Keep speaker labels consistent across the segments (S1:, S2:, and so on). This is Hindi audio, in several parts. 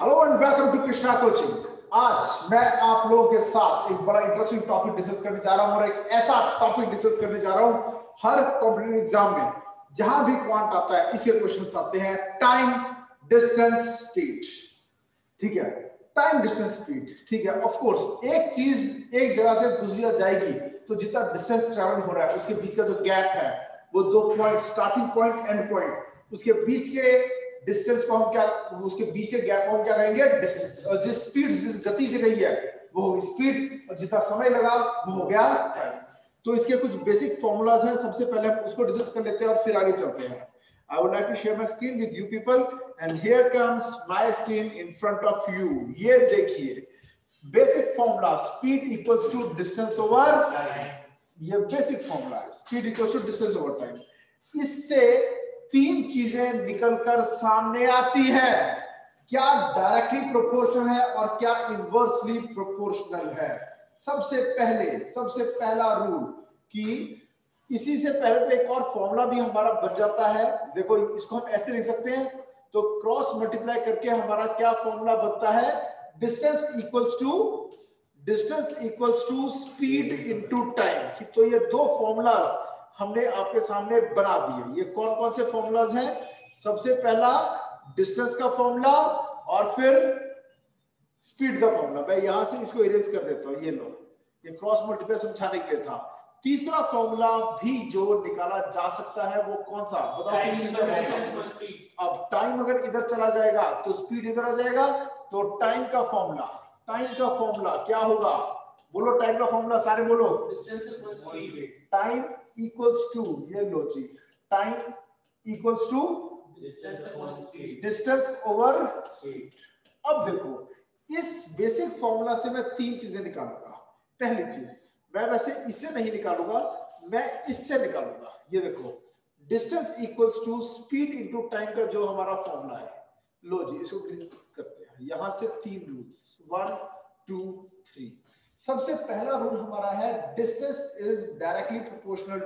S1: Hello and welcome to Krishna coaching. आज मैं आप लोगों के साथ एक बड़ा इंटरेस्टिंग टॉपिक डिस्कस करने जा रहा हूं और एक ऐसा टॉपिक डिस्कस करने जा रहा हूं हर कॉम्पिटिटिव एग्जाम में जहां भी क्वांट आता है इसके क्वेश्चंस आते हैं। Time, distance, speed. ठीक है, टाइम, डिस्टेंस, स्पीड। ठीक है, ऑफ कोर्स एक चीज एक जगह से दूसरी जगह जाएगी तो जितना डिस्टेंस ट्रेवल हो रहा है उसके बीच का जो गैप है वो दो point, starting point, and point, उसके बीच के डिस्टेंस को हम क्या, उसके बीच के गैप को हम क्या कहेंगे, डिस्टेंस। और जिस स्पीड, जिस गति से गई है वो होगी स्पीड, और जितना समय लगा वो हो गया टाइम। तो इसके कुछ बेसिक फॉर्मूलाज हैं, सबसे पहले हम उसको डिस्कस कर लेते हैं और फिर आगे चलते हैं। I would like to share my screen with you people and here comes my screen in front of you। ये देखिए basic formula, speed equals to distance over time. ये बेसिक फॉर्मूला है, speed equals to distance over time. इससे तीन चीजें निकलकर सामने आती है, क्या डायरेक्टली प्रोपोर्शनल है और क्या इनवर्सली प्रोपोर्शनल है। सबसे पहला रूल कि इसी से पहले तो एक और फॉर्मूला भी हमारा बच जाता है। देखो इसको हम ऐसे लिख सकते हैं, तो क्रॉस मल्टीप्लाई करके हमारा क्या फॉर्मूला बनता है, distance equals to speed into time. तो ये दो फॉर्मूलाज हमने आपके सामने बना दिए। ये कौन कौन से फॉर्मूलाज हैं? सबसे पहला डिस्टेंस का फॉर्मूला और फिर स्पीड का फॉर्मूला। मैं यहां से इसको इरेज कर देता हूं, ये लो, ये क्रॉस मल्टीप्लाई समझाने के लिए था। तीसरा फॉर्मूला भी जो निकाला जा सकता है वो कौन सा, बताओ किस चीज का? अब टाइम अगर इधर चला जाएगा तो स्पीड इधर आ जाएगा, तो टाइम का फॉर्मूला क्या होगा? बोलो टाइम का फॉर्मूला, सारे बोलो। टाइम इक्वल्स टू, ये लो जी, time equals to distance over speed. अब देखो इस बेसिक फॉर्मूला से मैं तीन चीजें निकालूंगा। पहली चीज, मैं वैसे इससे नहीं निकालूंगा, मैं इससे निकालूंगा। ये देखो distance equals to speed into time का जो हमारा फॉर्मूला है, लो जी इसको क्लिक करते हैं। यहां से तीन रूल्स, 1 2 3। सबसे पहला रूल हमारा है distance is directly proportional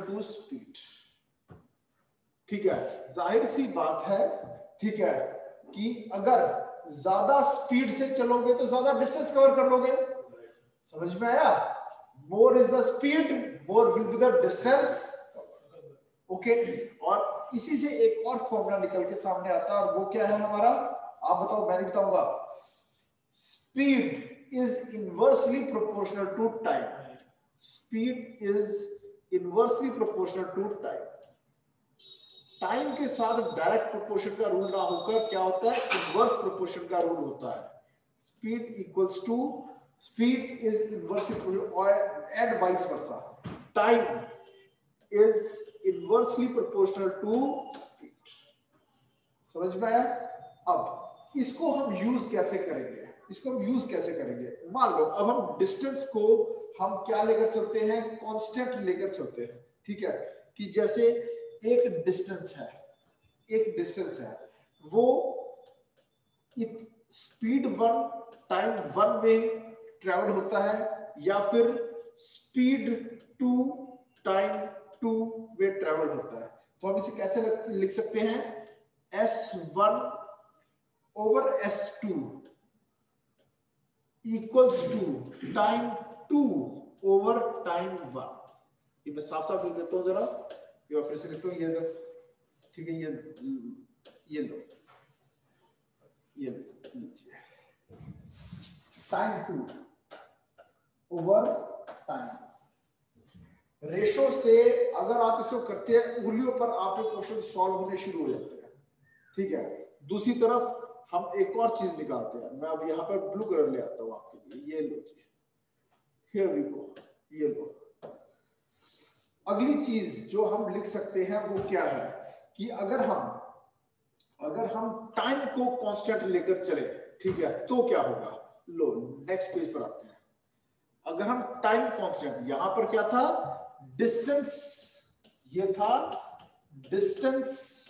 S1: to speed. ठीक है, जाहिर सी बात है, ठीक है, कि अगर ज्यादा स्पीड से चलोगे तो ज्यादा डिस्टेंस कवर कर लोगे। समझ में आया? More is the speed, more will be the distance. Okay, और इसी से एक और फॉर्मूला निकल के सामने आता है और वो क्या है हमारा, आप बताओ, मैं नहीं बताऊंगा। Speed is inversely proportional to time. Speed is inversely proportional to time. Time के साथ डायरेक्ट प्रोपोर्शन का रूल ना होकर क्या होता है, इनवर्स प्रोपोर्शन का रूल होता है। Speed is inversely proportional and vice versa. Time is inversely proportional to speed. समझ में आया? अब इसको हम यूज कैसे करेंगे? मान लो अब हम डिस्टेंस को हम क्या लेकर चलते हैं, कांस्टेंट लेकर चलते हैं। ठीक है, कि जैसे एक डिस्टेंस है वो स्पीड 1 टाइम 1 में ट्रेवल होता है या फिर स्पीड 2 टाइम 2 में ट्रेवल होता है। तो हम इसे कैसे लिख सकते हैं, S1 over S2 equals to time 2 over time 1। ये मैं साफ साफ लिख देता हूं जरा, ये फिर से लिखता हूं, ये ठीक है, ये लो, ये लीजिए, टाइम 2 ओवर टाइम। रेशो से अगर आप इसको करते हैं, उंगलियों पर आपके क्वेश्चन सॉल्व होने शुरू हो जाते हैं। ठीक है, दूसरी तरफ हम एक और चीज निकालते हैं। मैं अब यहाँ पर ब्लू कलर ले आता हूँ आपके लिए, ये लो जी, हियर वी गो, ये लो। अगली चीज जो हम लिख सकते हैं वो क्या है कि अगर हम टाइम को कांस्टेंट लेकर चले, ठीक है, तो क्या होगा। लो नेक्स्ट पेज पर आते हैं। अगर हम टाइम कांस्टेंट, यहां पर क्या था, डिस्टेंस, ये था डिस्टेंस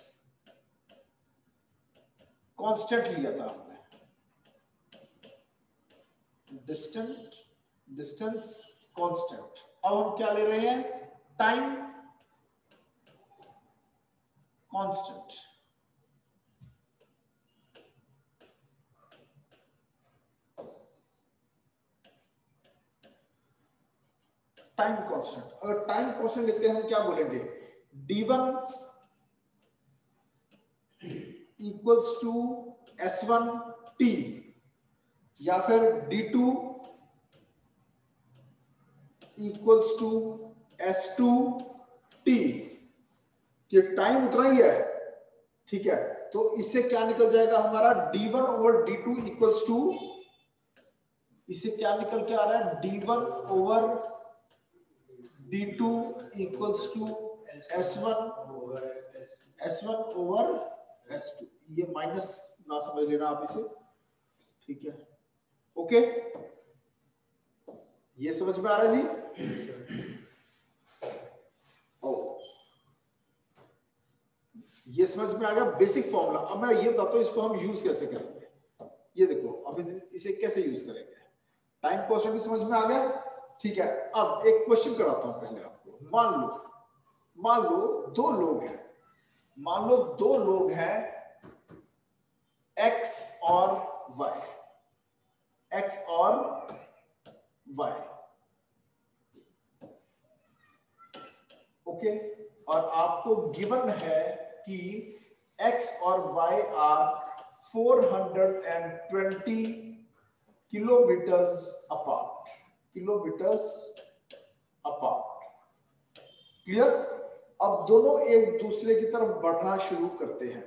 S1: कांस्टेंट लिया था हमने, डिस्टेंस कांस्टेंट। अब हम क्या ले रहे हैं, टाइम कांस्टेंट, टाइम कांस्टेंट। अगर टाइम कांस्टेंट लेते हैं हम क्या बोलेंगे, d1 इक्वल्स टू s1t या फिर d2 इक्वल्स टू s2t, कि टाइम उतना ही है, ठीक है। तो इससे क्या निकल जाएगा हमारा d1 over d2 equals to, इससे क्या निकल के आ रहा है d1 over d2 equals to s1 over s2। ये माइनस ना समझ लेना आप इसे, ठीक है। ओके, ये समझ में आ रहा है जी? ये समझ में आ गया बेसिक फॉर्मूला। अब मैं ये बताता हूं इसको हम यूज कैसे करेंगे। ये देखो अब इसे कैसे यूज करेंगे। टाइम कांस्टेंट भी समझ में आ गया, ठीक है। अब एक क्वेश्चन कराता हूं पहले आपको। मान लो दो लोग हैं, मान लो दो लोग हैं x और y, x और y, ओके। और आपको गिवन है कि x और y are 420 kilometres apart, clear. अब दोनों एक दूसरे की तरफ बढ़ना शुरू करते हैं,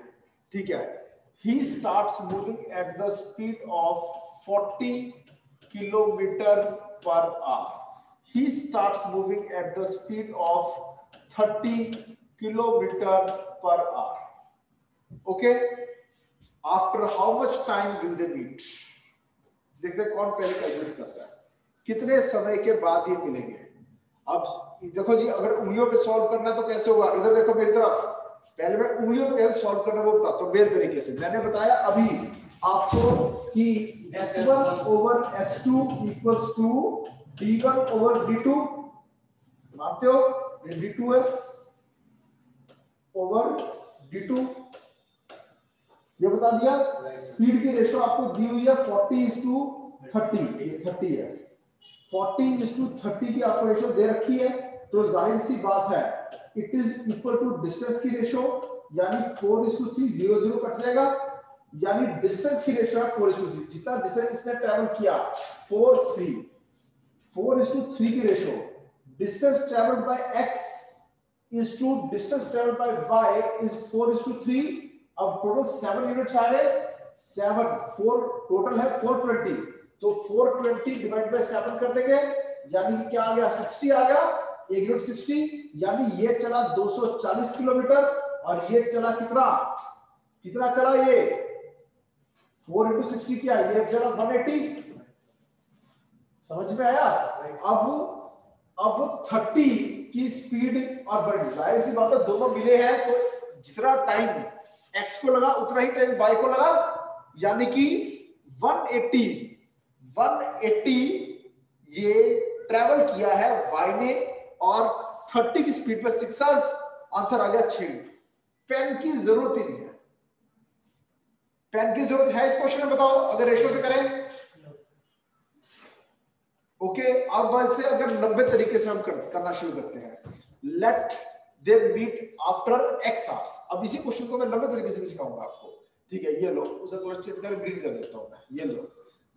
S1: ठीक है। He starts moving at the speed of 40 kilometre per hour, he starts moving at the speed of 30 kilometre per hour, okay. After how much time will they meet, देखते हैं कौन पहले कैलकुलेट करता है, कितने समय के बाद ये मिलेंगे। अब देखो जी, अगर उंगलियों पे सॉल्व करना है तो कैसे होगा, इधर देखो मेरी तरफ, पहले मैं उंगलियों पे कैसे सॉल्व करना है वो बताता हूं मेरे तरीके से। मैंने बताया अभी आपको कि s1 over s2 equals to d1 over d2, मानते हो ये d2 है ओवर d2, ये बता दिया। स्पीड की रेशो आपको दी हुई है 40:30, ये 30 है, 40:30 की आपको रेशो दे रखी है। तो जाहिर सी बात है it is equal to distance की रेशो, यानी 4:3, 0 कट जाएगा, यानी डिस्टेंस की रेशो है 4:3। जितना डिस्टेंस इसने ट्रैवल किया 4:3 की ratio, distance travelled by x is to distance travelled by y is 4:3। अब टोटल 7 यूनिट्स आ रहे, 7 4 टोटल है 420, तो 420 डिवाइड बाय 7 कर देंगे, यानी कि क्या आ गया 60 आ गया, 1 यूनिट 60, यानी ये चला 240 किलोमीटर और ये चला कितना चला, ये 4 into 60 क्या, ये चला 180, समझ में आया। अब 30 की स्पीड और बढ़ी, जाहिर सी बात है दोनों मिले हैं तो जितना टाइम x को लगा उतना ही टाइम y को लगा, यानी कि 180 ये ट्रैवल किया है y ने, और 30 की स्पीड पे 6 आंसर आ गया 6। पेन की जरूरत ही नहीं है, पेन की जरूरत है इस क्वेश्चन में, बताओ अगर रेशो से करें, ओके। अब इससे अगर 90 तरीके से हम करना शुरू करते हैं, let they meet after x hours. अब इसी क्वेश्चन को मैं 90 तरीके से सिखाऊंगा आपको, ठीक है। ये लो, उसे थोड़ा चेंज करके ग्रीन कर देता हूं मैं, ये लो,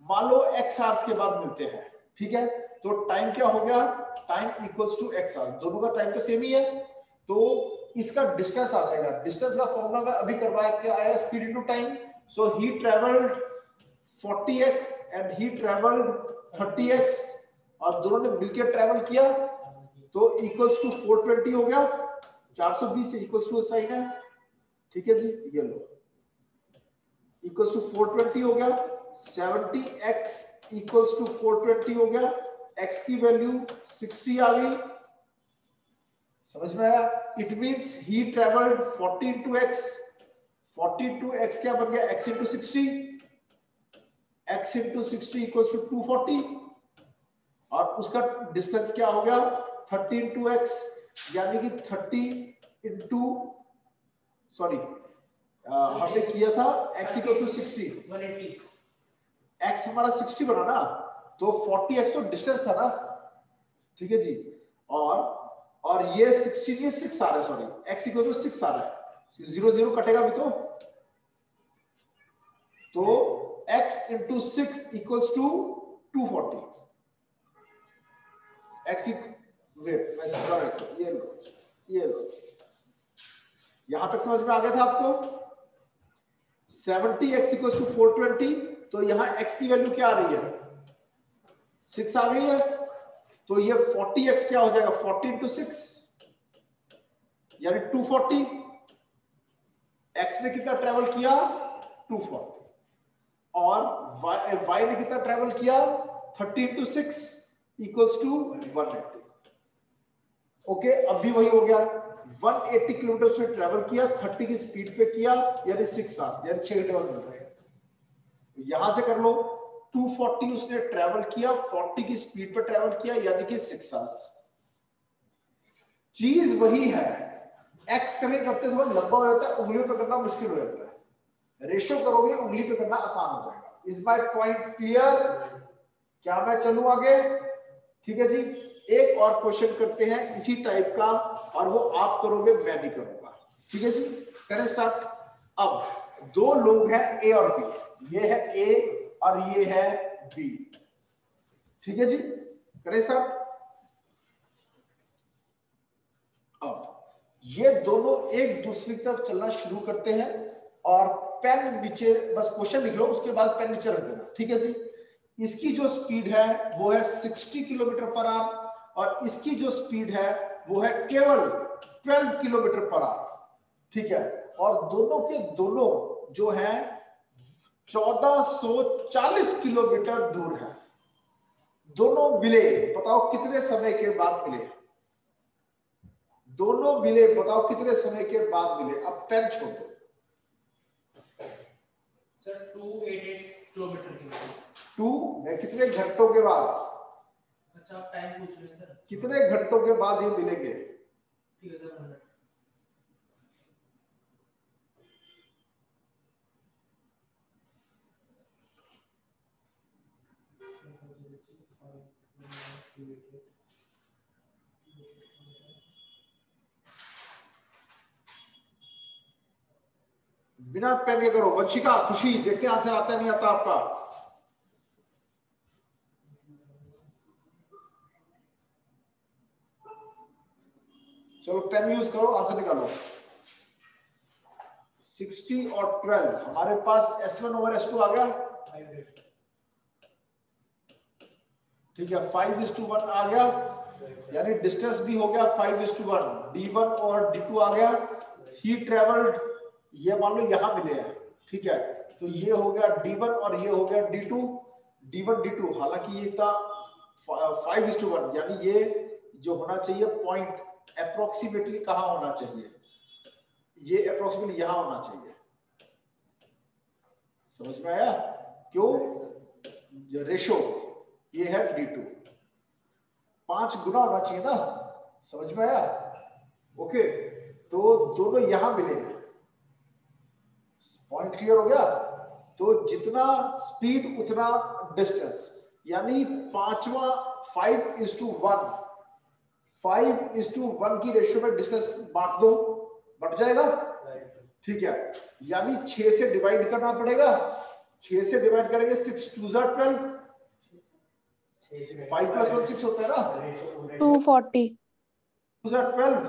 S1: मान लो x आवर्स के बाद मिलते हैं, ठीक है। तो टाइम क्या हो गया, time equals to x hours, दोनों का टाइम तो सेम ही है, तो इसका डिस्टेंस आ जाएगा। डिस्टेंस का फॉर्मूला मैं अभी करवाया क्या आया, speed into time. So he travelled 40x and he travelled 30x, और दोनों ने मिलकर ट्रैवल किया तो इक्वल्स टू 420 हो गया, 420 से इक्वल्स टू साइन है, ठीक है जी। ये लो इक्वल्स टू 420 हो गया, 70x इक्वल्स टू 420 हो गया, x की वैल्यू 60 आ गई, समझ में आया। It means he travelled 40 into x, 40 into x क्या बन गया, x into 60, x into 60 equals to 240, और उसका डिस्टेंस क्या हो गया 30 into x, यानी कि 30 into सॉरी हमने किया था x इक्वल टू 60
S2: 180
S1: x हमारा 60 बना ना, तो 40x तो डिस्टेंस था ना, ठीक है जी। और ये 60 ये 6 आ रहा है, सॉरी x इक्वल टू 6 आ रहा है, 0 0 कटेगा भी तो x into 6 equals to 240। x wait मैं समझा रहा हूं, ये लो यहां तक समझ में आ गया था आपको। 70x इक्वल्स टू 420, तो यहां x की वैल्यू क्या आ रही है, 6 आ गई है, तो ये 40x क्या हो जाएगा, 40 इंटू 6 यानी 240। x ने कितना ट्रेवल किया, 240, और y ने कितना ट्रेवल किया, 30 इंटू 6 इक्वल्स टू 180। ओके, अब भी वही हो गया, 180 किलोमीटर उसने ट्रेवल किया, 30 की स्पीड पे किया, यानी 6 आवर्स, यानी 6 घंटे बाद मिल रहे हैं। यहां से कर लो, 240 उसने ट्रेवल किया, 40 की स्पीड पे ट्रेवल किया, यानी कि 6 आवर्स। चीज वही है, एक्स करें करते थोड़ा लंबा हो जाता है, उंगलियों पे करना मुश्किल हो जाता है, रेशो करोगे उंगली पे करना आसान हो जाएगा। Is my point clear? क्या मैं चलूं आगे? ठीक है जी, एक और क्वेश्चन करते हैं इसी टाइप का, और वो आप करोगे मैं नहीं करूंगा, ठीक है जी। करें स्टार्ट। अब दो लोग हैं ए और बी, ये है ए और ये है बी, ठीक है जी, करें स्टार्ट। अब ये दोनों एक दूसरे की तरफ चलना शुरू करते हैं, और पेन नीचे, बस क्वेश्चन लिख लो उसके बाद पेन नीचे रख देना, ठीक है जी। इसकी जो स्पीड है वो है 60 किलोमीटर पर आवर, और इसकी जो स्पीड है वो है केवल 12 किलोमीटर पर आवर, ठीक है। और दोनों के दोनों जो है 1440 किलोमीटर दूर है। दोनों मिले, बताओ कितने समय के बाद मिले, दोनों मिले, बताओ कितने समय के बाद मिले। अब पेन छोड़ दो
S2: सर, 288 किलोमीटर के बाद।
S1: 2 कितने घंटों के बाद?
S2: अच्छा, आप टाइम पूछ रहे हैं सर,
S1: कितने घंटों के बाद ये मिलेंगे?
S2: ठीक है सर, 100।
S1: बिना पेन के करो। वंशिका, खुशी, देखते हैं आंसर आता है नहीं आता आपका। चलो पेन यूज करो, आंसर निकालो। 60 और 12, हमारे पास S1 ओवर S2 आ गया, ठीक है। 5:1 आ गया, यानी डिस्टेंस भी हो गया 5:1। D1 और D2 आ गया। ही ट्रेवल्ड, ये मान लो यहां मिले हैं, ठीक है, तो ये हो गया D1 और ये हो गया D2। D1 D2, हालांकि ये था 5:1, यानी ये जो होना चाहिए पॉइंट अप्रोक्सीमेटली कहां होना चाहिए, ये अप्रोक्सीमेटली यहां होना चाहिए। समझ में आया? क्यों? रेशो ये है D2, 5 गुना होना चाहिए ना। समझ में आया? ओके, तो दोनों यहां मिले हैं, पॉइंट क्लियर हो गया। तो जितना स्पीड उतना डिस्टेंस, यानी 5:1 की रेशियो में डिस्टेंस बांट दो, बट जाएगा, ठीक है। यानी 6 से डिवाइड करना पड़ेगा, 6 से डिवाइड करेंगे, 6 2 12, 5 + 1 6 होता है ना,
S3: 240
S1: 2 12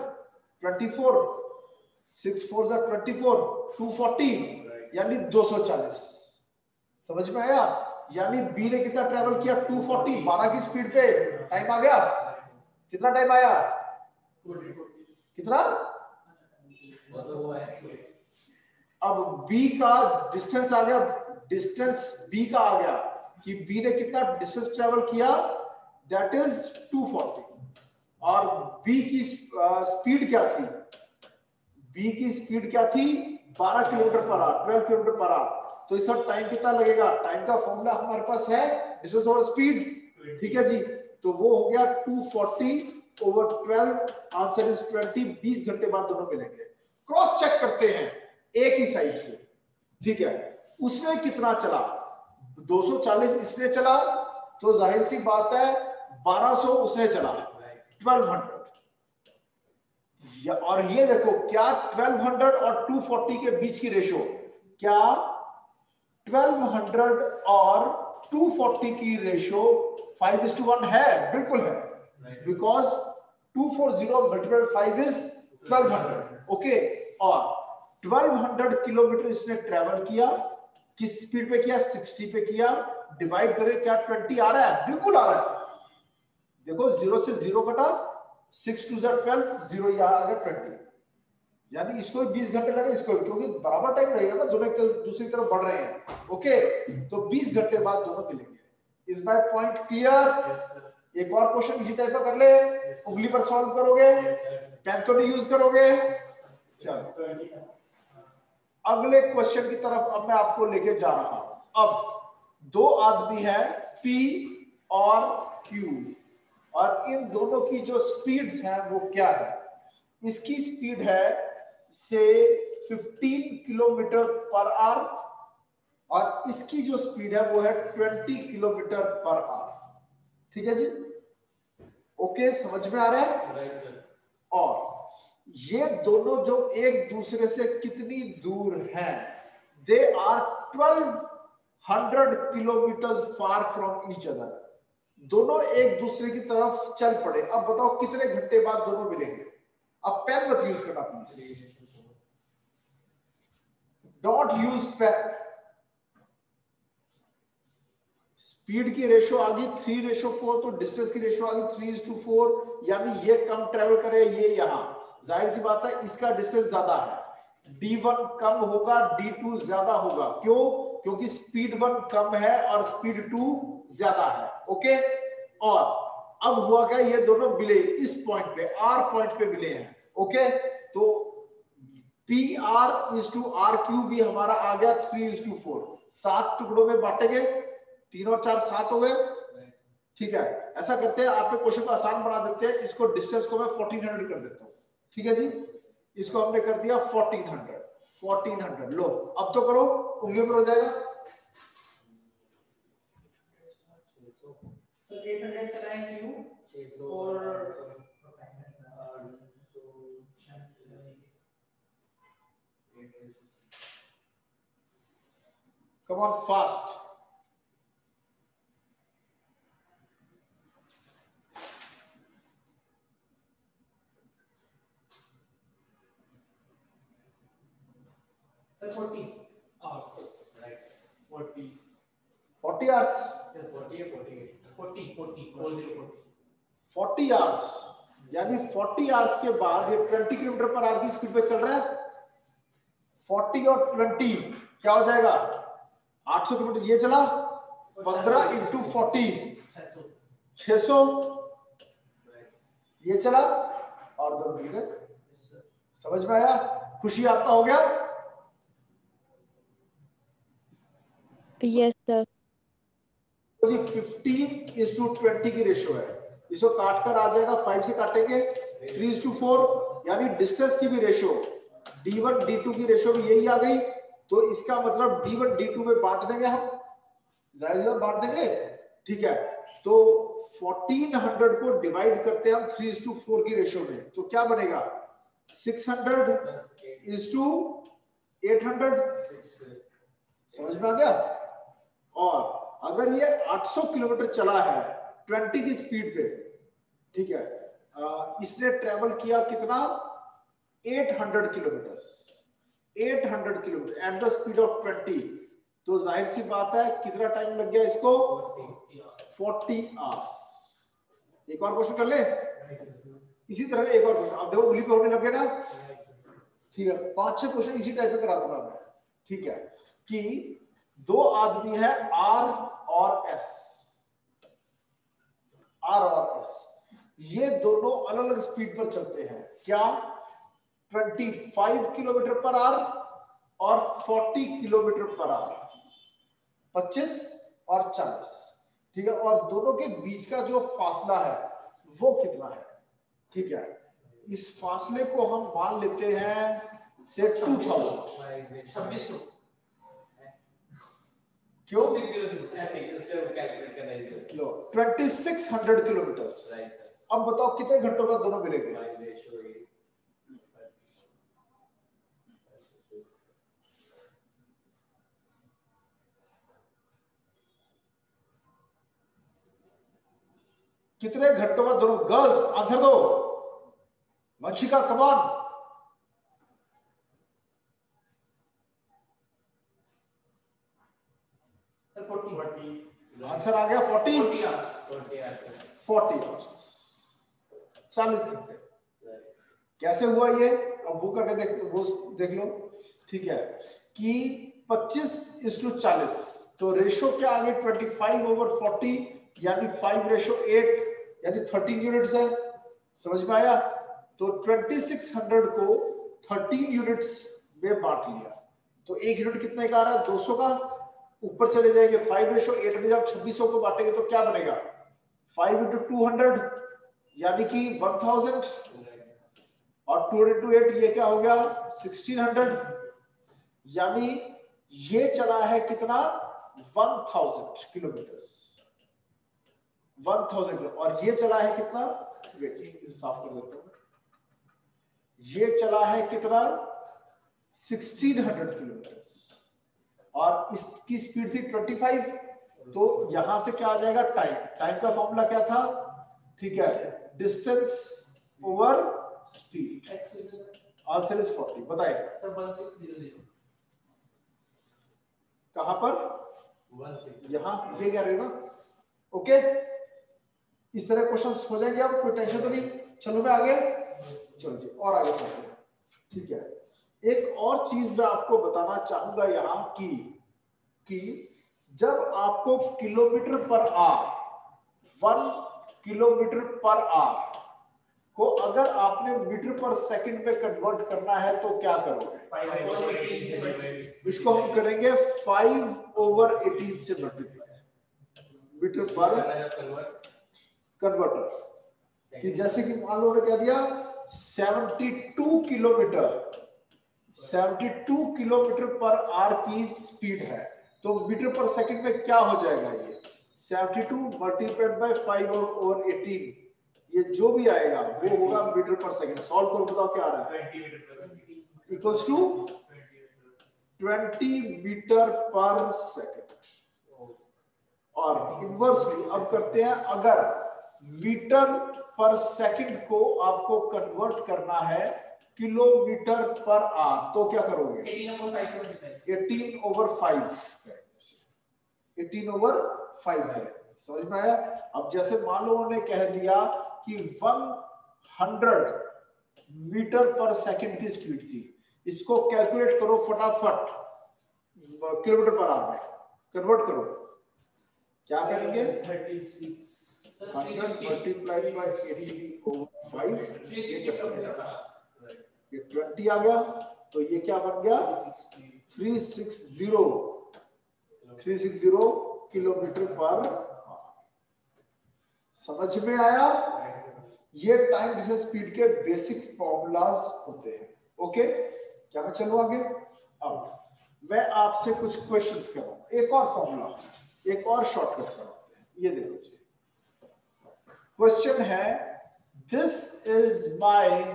S1: 24, 6 4 24, 240, यानी 240। समझ में आया? यानी बी ने कितना ट्रेवल किया, 240, 12 की स्पीड पे। टाइम आ गया, कितना टाइम आया, कितना? अब बी का डिस्टेंस आ गया, डिस्टेंस बी का आ गया कि बी ने कितना डिस्टेंस ट्रेवल किया, दैट इज 240, और बी की स्पीड क्या थी, बी की स्पीड क्या थी, 12 kilometre per our, 12 kilometre per our. तो इस वक्त टाइम कितना लगेगा, टाइम का फॉर्मूला हमारे पास है डिस्टेंस ओवर स्पीड, ठीक है जी। तो वो हो गया 240/12, आंसर इज 20, 20 घंटे बाद दोनों मिलेंगे। क्रॉस चेक करते हैं, एक ही साइड से, ठीक है। उसने कितना चला, 240 इसने चला, तो जाहिर सी बात है 1200 उसने चला, 1200। और ये देखो क्या 1200 और 240 के बीच की रेशो, क्या 1200 और 240 की रेशो 5:1 है? बिल्कुल है, बिकॉज 240 मल्टीप्लाइड 5 इज 1200। ओके, और 1200 किलोमीटर इसने ट्रेवल किया, किस स्पीड पे किया? 60 पे किया। डिवाइड करें, क्या 20 आ रहा है? बिल्कुल आ रहा है। देखो 0 से 0 कटा, 6 2 12, 0 यहां आ गया 20, यानी इसको 20 घंटे लगे, इसको, क्योंकि बराबर टाइम रहेगा ना, दोनों दूसरी तरफ बढ़ रहे हैं। ओके, तो 20 घंटे बाद दोनों मिलेंगे। इस बाय पॉइंट क्लियर? एक और क्वेश्चन इसी टाइप का कर ले, उंगली पर सॉल्व करोगे, पेन तो नहीं यूज करोगे। चलो अगले क्वेश्चन की तरफ अब मैं आपको लेके जा रहा हूं। अब दो आदमी है P और Q, और इन दोनों की जो स्पीड्स हैं वो क्या है? इसकी स्पीड है से 15 किलोमीटर पर आवर, और इसकी जो स्पीड है वो है 20 किलोमीटर पर आवर। ठीक है जी, ओके, समझ में आ रहा है? और ये दोनों जो एक दूसरे से कितनी दूर हैं? They are 1200 kilometre far from each other. दोनों एक दूसरे की तरफ चल पड़े। अब बताओ कितने घंटे बाद दोनों मिलेंगे? अब पेन मत यूज करना प्लीज, डोंट यूज पेन। स्पीड की रेशो आ गई 3:4, तो डिस्टेंस की रेशो आ गई 3:4, यानी ये कम ट्रेवल करे, ये यहां, जाहिर सी बात है इसका डिस्टेंस ज्यादा है, D1 कम होगा, D2 ज्यादा होगा। क्यों? क्योंकि स्पीड 1 कम है और स्पीड 2 ज्यादा है। ओके, और अब हुआ क्या, ये दोनों मिले इस पॉइंट पे, R पॉइंट पे मिले हैं। ओके, तो PR/R³ भी हमारा आ गया 3:4, 7 टुकड़ों में बांटेंगे, 3 और 4 7 हो गए। ठीक है, ऐसा करते हैं, आप क्वेश्चन को आसान बना देते हैं, इसको डिस्टेंस को मैं 1400 कर देता हूं। ठीक है जी, इसको हमने कर दिया 1400। लो अब तो करो, उंगली पर हो जाएगा।
S2: सर 800 चला है क्यू और
S1: come on fast.
S2: Sir 40 hours, right?
S1: 40 hours, 40 hours, यानी 40 आवर्स के बाद ये 20 किलोमीटर पर आवर की स्पीड पे चल रहा है। 40 और 20 क्या हो जाएगा? 800 किलोमीटर। ये चला 15 × 40 600, ये चला और 2 मिल गए। समझ में आया? खुशी आपका हो गया?
S3: Yes sir.
S1: तो ये 15:20 की रेशियो है, इसको काट कर आ जाएगा, 5 से काटेंगे 3:4, यानी डिस्टेंस की भी रेशियो, D1 D2 की रेशियो भी यही आ गई। तो इसका मतलब D1 D2 में बांट देंगे हम, जाहिर है बांट देंगे। ठीक है, तो 1400 को डिवाइड करते हैं हम 3:4 की रेशियो में, तो क्या बनेगा? 600 = 800। समझ में आ गया? और अगर ये 800 किलोमीटर चला है 20 की स्पीड पे, ठीक है, इसने ट्रेवल किया कितना? 800 kilometre, 800 kilometre at the speed of 20, तो जाहिर सी बात है कितना टाइम लग गया इसको? 40 आवर्स। एक और क्वेश्चन कर ले, इसी तरह एक और क्वेश्चन। अब देखो उंगली पे होने लगे ना, ठीक है, 5-6 क्वेश्चन इसी टाइप पे करा दूंगा मैं। ठीक है, कि दो आदमी है R और S, ये दोनों अलग अलग स्पीड पर चलते हैं। क्या? 25 किलोमीटर पर आवर और 40 किलोमीटर पर आवर, 25 और 40। ठीक है, और दोनों के बीच का जो फासला है वो कितना है? ठीक है, इस फासले को हम मान लेते हैं से 2000
S2: 26 तो
S1: क्यों
S2: 600 ऐसे ही उससे कैलकुलेट करना है।
S1: लो 2600 किलोमीटर्स। अब बताओ कितने घंटों में दोनों मिलेंगे? कितने घंटों में दोनों? गर्ल्स आंसर दो। वंशिका कमान।
S2: सर 40
S1: आंसर आ गया 40
S2: आवर्स
S1: 40 आवर्स 40 घंटे। कैसे हुआ ये? अब वो करके देख लो। ठीक है कि 25:40 तो रेशो क्या आ गई 25/40 यानी 5:8 यानी 13 यूनिट्स है। समझ में आया? तो 2600 को 13 यूनिट्स में बांट लिया तो एक यूनिट कितने का आ रहा है? 200 का। ऊपर चले जाएंगे 5:8 में जब 2600 को बांटेंगे तो क्या बनेगा? 5 × 200 यानी कि 1000 और 2 × 8 ये क्या हो गया 1600 यानी ये चला है कितना 1000 किलोमीटर्स 1000 किलो। और ये चला है कितना साफ कर देता हूं ये चला है कितना 1600 किलोमीटर्स और इसकी स्पीड थी 25। तो यहां से क्या आ जाएगा टाइम। टाइम का फॉर्मूला क्या था? ठीक है distance over speed. Answer is 40। बताइए
S2: सर 1600
S1: कहां पर?
S2: 16
S1: यहां ये कह रहे हो ना। ओके इस तरह क्वेश्चंस हो जाएंगे। अब कोई टेंशन तो नहीं। चलो मैं आगे चलो जी और आगे चलते हैं। ठीक है एक और चीज मैं आपको बताना चाहूंगा यहां कि जब आपको kilometre per our 1 kilometre per our को अगर आपने मीटर पर सेकंड में कन्वर्ट करना है तो क्या करोगे?
S2: 5/18 से डिवाइड।
S1: इसको हम करेंगे 5/18 से मल्टीप्लाई मीटर पर कन्वर्टर कि जैसे कि मान लो क्या दिया 72 किलोमीटर पर आवर की स्पीड है तो मीटर पर सेकंड में क्या हो जाएगा? ये 72 मल्टीप्लाइड बाय 5/18 ये जो भी आएगा वो होगा मीटर पर सेकंड। सॉल्व करो बताओ क्या आ रहा है?
S2: 20 मीटर पर
S1: इक्वल्स टू 20 मीटर पर सेकंड। और इनवर्सली अब करते हैं अगर मीटर पर सेकंड को आपको कन्वर्ट करना है किलोमीटर पर आवर तो क्या करोगे? 18/5 करें। समझ में आया? अब जैसे मान लो उन्होंने कह दिया कि 100 मीटर पर सेकंड की स्पीड थी इसको कैलकुलेट करो फटाफट किलोमीटर पर आवर में कन्वर्ट करो। क्या करेंगे?
S2: 36
S1: मल्टीप्लाइड बाय 18/5 ये 20 आ गया तो ये क्या बन गया 360 किलोमीटर पर। समझ में आया? ये टाइम डिस्टेंस स्पीड के बेसिक फॉर्मूलाज होते हैं। ओके क्या मैं चलूं आगे? अब मैं आपसे कुछ क्वेश्चंस करूंगा। एक और फॉर्मूला एक और शॉर्टकट कराते हैं। ये देखो जी क्वेश्चन है this is my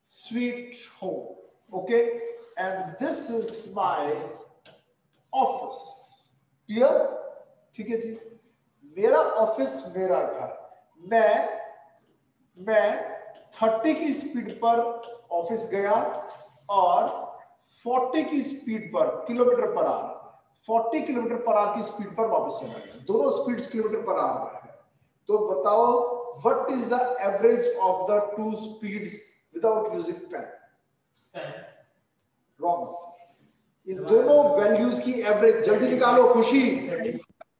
S1: sweet home okay and this is my office. Clear? ठीक है जी मेरा ऑफिस मेरा घर। मैं 30 की स्पीड पर ऑफिस गया और 40 की स्पीड पर kilometre per our 40 kilometre per our की स्पीड पर वापस चला गया। दोनों स्पीड्स किलोमीटर पर आवर है। तो बताओ what is the average of the two speeds without using pen? Wrong answer. इन दोनों वैल्यूज की एवरेज जल्दी निकालो। खुशी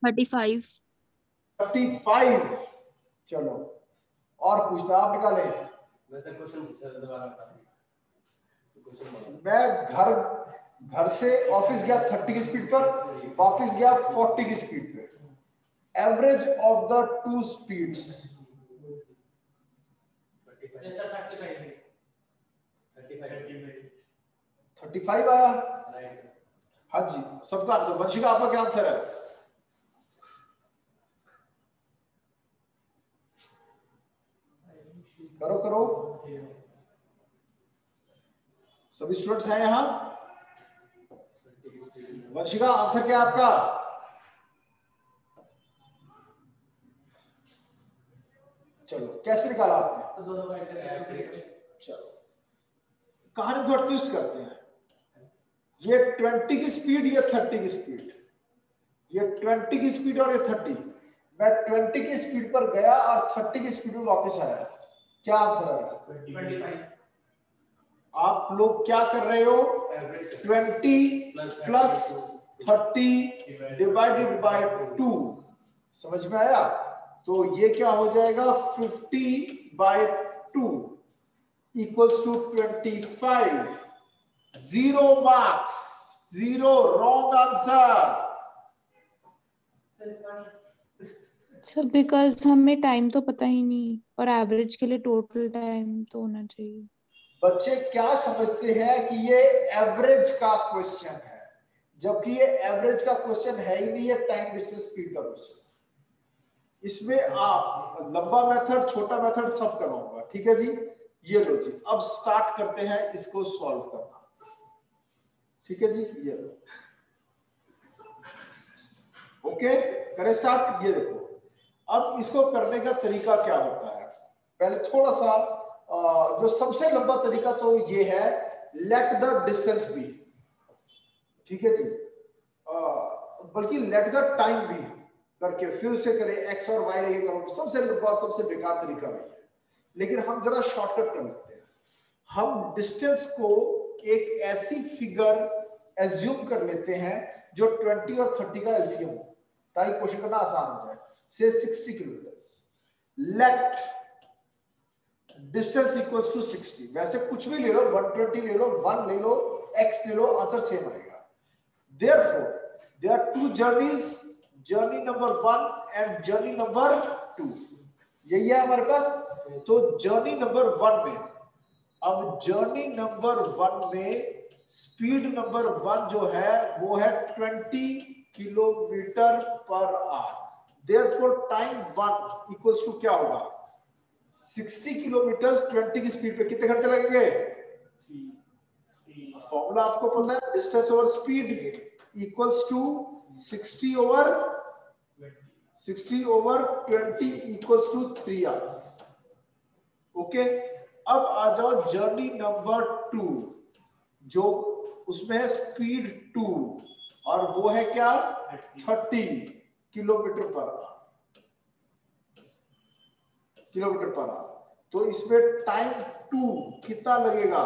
S3: 35
S1: चलो और पूछना आप निकाले।
S2: वैसे क्वेश्चन दोबारा बता।
S1: मैं घर से ऑफिस गया 30 की स्पीड पर वापस गया 40 की स्पीड पे। Average of the two speeds
S2: 35
S1: 35 आया।
S2: Right sir.
S1: हाँ जी, सबका आंसर। वंशिका आपका क्या आंसर है? करो करो, सभी स्टूडेंट्स हैं यहाँ? वंशिका आंसर क्या है आपका? चलो, कैसे निकाला आपने?
S2: तो दोनों का एवरेज।
S1: चलो, कहानी थोड़ा ट्विस्ट करते हैं। ये 20 की स्पीड, ये 30 की स्पीड, ये 20 की स्पीड और ये 30। मैं 20 की स्पीड पर गया और 30 की स्पीड में वापस आया, क्या आंसर आया?
S2: 25
S1: आप लोग क्या कर रहे हो? 20 प्लस 30 डिवाइडेड बाय 2, समझ में आया? तो ये क्या हो जाएगा? 50/2 equals to 25। 0 marks, 0, wrong answer.
S4: Sir because हमें टाइम तो पता ही नहीं, और एवरेज के लिए टोटल टाइम तो होना चाहिए।
S1: बच्चे क्या समझते हैं कि ये एवरेज का क्वेश्चन है, जबकि ये एवरेज का क्वेश्चन है ही नहीं, ये टाइम डिस्टेंस स्पीड का क्वेश्चन। इसमें आप लंबा मेथड, छोटा मेथड सब करवाऊंगा, ठीक है जी? ये लो जी, अब स्टार्ट करते हैं इसको सॉल्व करना, ठीक है जी? ये लो, ओके, करें स्टार्ट। ये देखो, अब इसको करने का तरीका क्या होता है? पहले थोड़ा सा जो सबसे लंबा तरीका तो ये है, लेट द डिस्टेंस बी, ठीक है जी? बल्कि लेट द टाइम बी करके फिर से करें, एक्स और वाई ये करो, तो सबसे लंबा सबसे बेकार तरीका भी है। लेकिन हम जरा शॉर्टकट कर लेते हैं। हम डिस्टेंस को एक ऐसी फिगर एज्यूम कर लेते हैं जो 20 और 30 का एलसीएम हो, ताकि क्वेश्चन करना आसान हो जाए। से 60 kilometre, let distance equals to 60। वैसे कुछ भी ले लो, 120 ले लो, 1 ले लो, x ले लो, आंसर सेम आएगा। Therefore, there are two journeys, journey number 1 and journey number 2। यही है हमारे पास। तो जर्नी नंबर 1 में, अब जर्नी नंबर 1 में स्पीड नंबर 1 जो है वो है 20 kilometre per hour. Therefore, time 1 equals to क्या होगा? 60 किलोमीटर 20 की स्पीड पे कितने घंटे लगेंगे? फॉर्मूला आपको पता है, distance over speed equals to 60 over 20 equals to 3 hours. Okay, अब आ जाओ जर्नी नंबर 2, जो उसमें है स्पीड 2 और वो है क्या? 30 किलोमीटर पर आवर। तो इसमें टाइम 2 कितना लगेगा?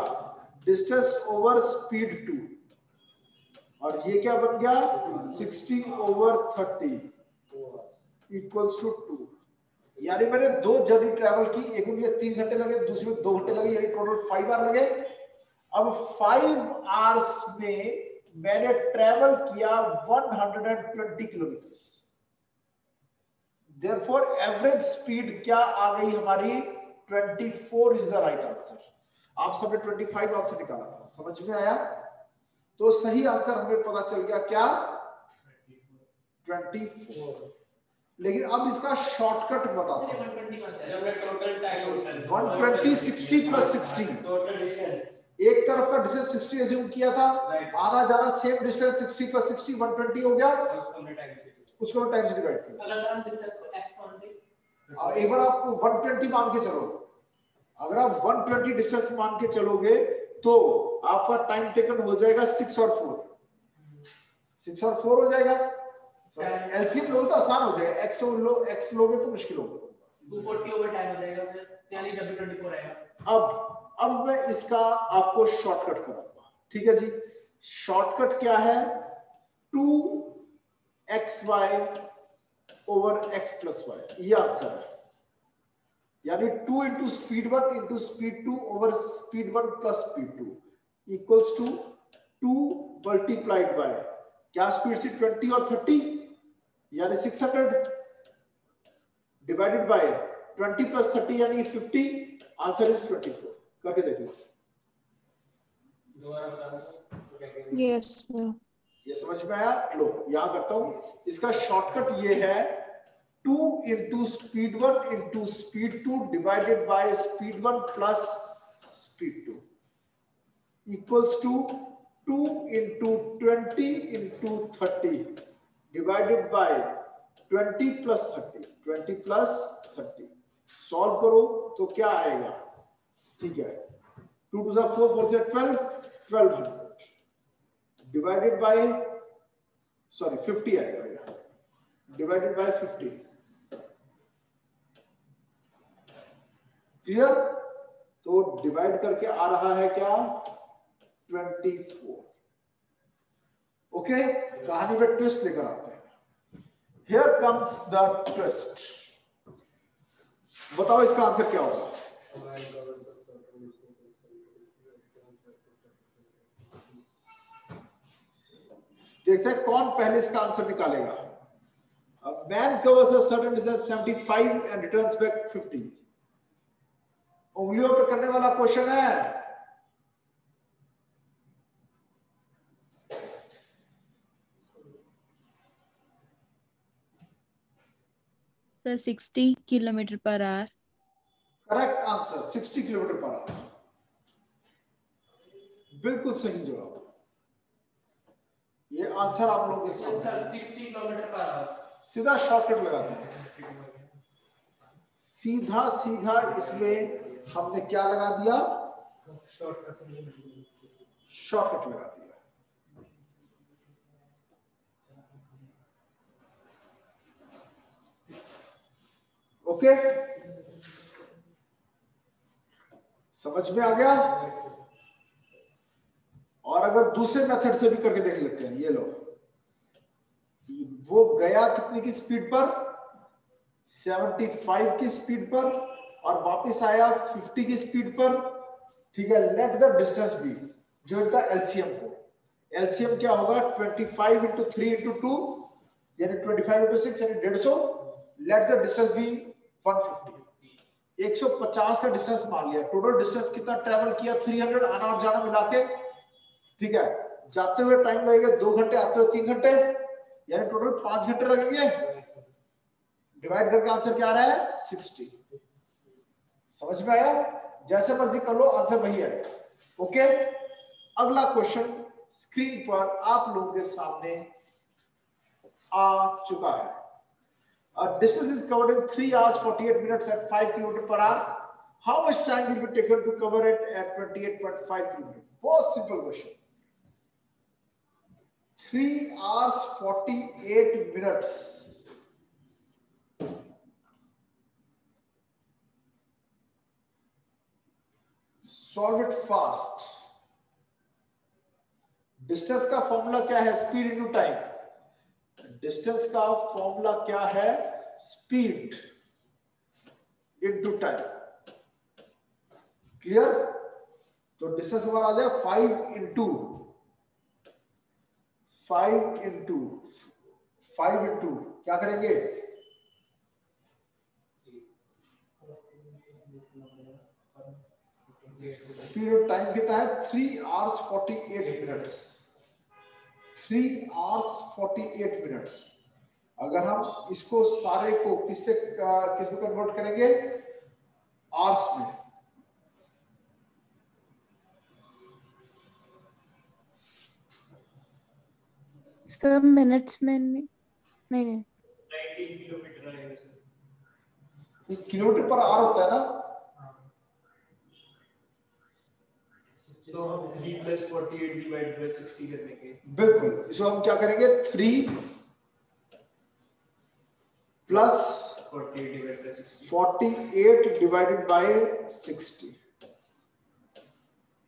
S1: डिस्टेंस ओवर स्पीड 2, और ये क्या बन गया? 60 ओवर 30 इक्वल्स टू 2। यानी मैंने 2 जर्नी ट्रैवल की, एक में 3 घंटे लगे, दूसरे में 2 घंटे लगे, यानी टोटल 5 आवर लगे। अब 5 आवर्स में मैंने ट्रैवल किया 120 किलोमीटर। Therefore, एवरेज स्पीड क्या आ गई हमारी? 24 इज द राइट आंसर। आप सबने 25 आंसर निकाला था, समझ में आया? तो सही आंसर हमें पता चल गया क्या? 24। लेकिन अब इसका शॉर्टकट बताता हूं। 120 60 प्लस 60,
S2: टोटल डिस्टेंस
S1: एक तरफ का डिस्टेंस 60 एज्यूम किया था, आना जाना सेम डिस्टेंस 60 प्लस 60 120 हो गया, उसको टाइम से डिवाइड किया।
S2: अगर हम डिस्टेंस को x मान ले,
S1: एक बार आप 120 मान के चलो, अगर आप 120 डिस्टेंस मान के चलोगे तो आपका टाइम टेकन हो जाएगा 6 और 4 हो जाएगा। एलसीएम लोगे तो आसान हो जाएगा, एक्स लोगे तो मुश्किल होगा।
S2: 240 ओवर टाइम हो जाएगा, फिर यानी W24 आएगा।
S1: अब मैं इसका आपको शॉर्टकट कराऊंगा, ठीक है जी? शॉर्टकट क्या है? 2xy over x plus y, ये आंसर है। यानी 2 into speed 1 into speed 2 over speed 1 plus speed 2 equals to 2 multiplied by क्या स्पीड से 20 और 30, यानी 600 डिवाइडेड बाय 20 प्लस 30 यानी 50। Answer is 24। करके देखो।
S4: Yes sir.
S1: ये समझ में आया? लो यहाँ करता हूँ, इसका शॉर्टकट ये है 2 into speed 1 into speed 2 divided by speed 1 plus speed 2 equals to 2 into 20 into 30 divided by 20 plus 30 20 plus 30 solve करो तो क्या आएगा? ठीक है, 2 to the 4 4 से 12 1200 divided by 50 आएगा, divided by 50। क्लियर? तो डिवाइड करके आ रहा है क्या? 24। ओके, कहानी में ट्विस्ट लेकर आते हैं। Here comes the twist. बताओ इसका आंसर क्या होगा? देखते हैं कौन पहले इसका आंसर निकालेगा। A man covers a certain distance 75 and returns back 50। उंगलियों पे करने वाला क्वेश्चन है।
S3: Sir 60 kilometre per our.
S1: Correct answer 60 kilometre per our, बिल्कुल सही जवाब। ये आंसर आप लोगों के सामने।
S2: Sir 60 kilometre per our.
S1: सीधा शॉर्टकट लगाते हैं, सीधा सीधा इसमें हमने क्या लगा दिया? शॉर्टकट लगा दिया। ओके, समझ में आ गया? और अगर दूसरे मेथड से भी करके देख लेते हैं, ये लो, वो गया कितनी की स्पीड पर? 75 की स्पीड पर, और वापस आया 50 की स्पीड पर। ठीक है, लेट द डिस्टेंस बी, जो इनका एलसीएम हो। एलसीएम क्या होगा? 25 into 3 into 2 यानी 25 into 6 यानी 150। Let the distance B 150। 150 का डिस्टेंस मान लिया। टोटल डिस्टेंस कितना ट्रेवल किया? 300, आना और जाना मिला के। ठीक है, जाते हुए टाइम लगेगा 2 घंटे, आते हुए 3 घंटे, यानी टोटल 5 घंटे लगेंगे। डिवाइड करके आंसर क्या आ रहा है? 60। समझ में आया? जैसे मर्जी कर लो, आंसर वही है। ओके, अगला क्वेश्चन स्क्रीन पर आप लोगों के सामने आ चुका है। Distance is covered in 3 hours 48 minutes at 5 km per hour. How much time will be taken to cover it at 28.5 km? बहुत simple question. 3 hours 48 minutes. Solve it fast. Distance का फॉर्मूला क्या है? Speed into time. डिस्टेंस का फॉर्मूला क्या है? Speed into time. क्लियर? तो डिस्टेंस हमारा आ जाए 5 इंटू 5 इंटू क्या करेंगे? स्पीड ऑफ टाइम कितना है? 3 hours 48 minutes। 3 hours 48 minutes। अगर हम इसको सारे को किसमें कन्वर्ट करेंगे? आवर्स में।
S4: सर मिनट्स में नहीं।
S2: 19 किलोमीटर आएगा सर।
S1: किलोमीटर पर आवर होता है ना?
S2: तो हम 3 + 48 डिवाइड बाय 60 कर देंगे।
S1: बिल्कुल, इसको हम क्या करेंगे? 3 प्लस 48 डिवाइडेड बाय 60,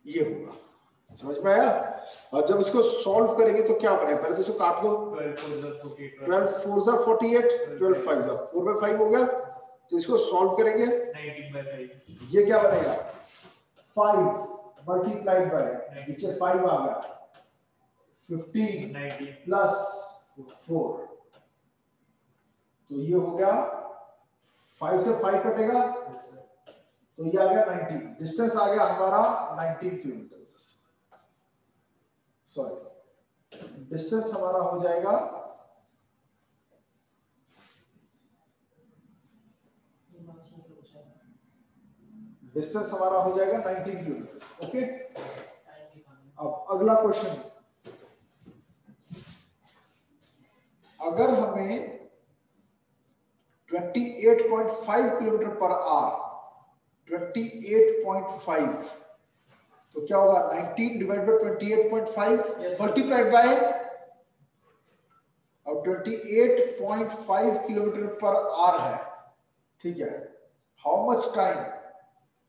S1: ये होगा। समझ में आया? और जब इसको सॉल्व करेंगे तो क्या बनेगा? पहले तो इसको काट दो। 12 4 ज़ा 48, 12 5 ज़ा 4/5 हो गया। तो इसको सॉल्व करेंगे,
S2: 19/5।
S1: ये क्या बनेगा? 5 मल्टीप्लाइड बाय, नीचे 5 आ गया, 15
S2: 19
S1: प्लस 4, तो ये हो गया 5 से 5 कटेगा, तो ये आ गया 19। डिस्टेंस आ गया हमारा 19 किलोमीटर। सॉरी डिस्टेंस हमारा हो जाएगा डिस्टेंस हमारा हो जाएगा 19 किलोमीटर। ओके, अब अगला क्वेश्चन, अगर हमें 28.5 किलोमीटर पर आवर 28.5 तो क्या होगा 19 डिवाइड बाय 28.5 मल्टीप्लाइड बाय और 28.5 किलोमीटर पर आवर है, ठीक है। हाउ मच टाइम,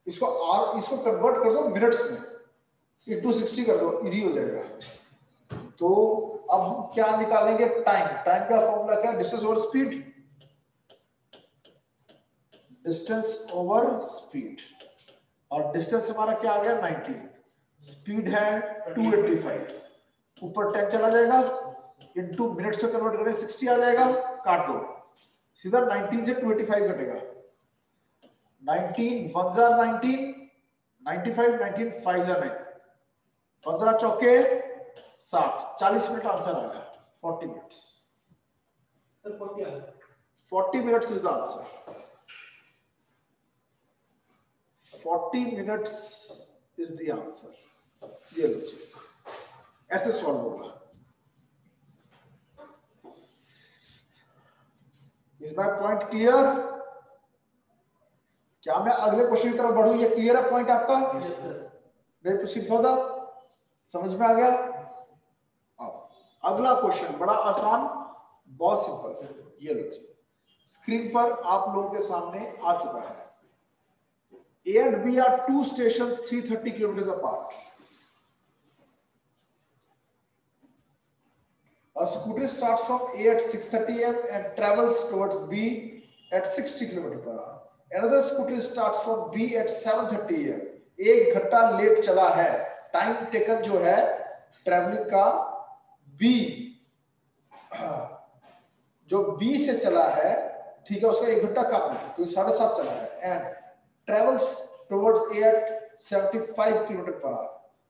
S1: इसको कन्वर्ट कर दो मिनट्स में, इनटू 60 कर दो, इजी हो जाएगा। तो अब हम क्या निकालेंगे, टाइम का फॉर्मूला क्या है, distance over speed, distance over speed, और डिस्टेंस हमारा क्या आ गया 90, स्पीड है 285, ऊपर 10 चला जाएगा, इनटू मिनट्स में कन्वर्ट करें 60 आ जाएगा, काट दो सीधा 19 से 285 कटेगा, 19 1 जार 19, 95 19 5 जार 9, 15 चौके 60, 40 मिनट आंसर आ गया, 40 मिनट्स।
S2: सर 40 आ गया,
S1: 40 minutes is the answer, 40 minutes is the answer। ये लो जी, ऐसे सॉल्व होगा। इस बार पॉइंट क्लियर, क्या मैं अगले क्वेश्चन की तरफ बढ़ूं, ये क्लियर है पॉइंट आपका?
S2: Yes sir.
S1: मैं प्रोसीड फर्दर, समझ में आ गया? अगला क्वेश्चन बड़ा आसान, बहुत सिंपल, ये लो जी, स्क्रीन पर आप लोगों के सामने आ चुका है। A and B are two stations 330 kilometers apart. A scooter starts from A at 6:30 am and travels towards B at 60 km per hour. Another scooter starts from B at 7:30 am. एक घंटा लेट चला है, टाइम टेकन जो है ट्रैवलिंग का B, जो B से चला है, ठीक है, उसका एक घंटा कम है, तो 7:30 चला है, and travels towards A at 75 km per hour.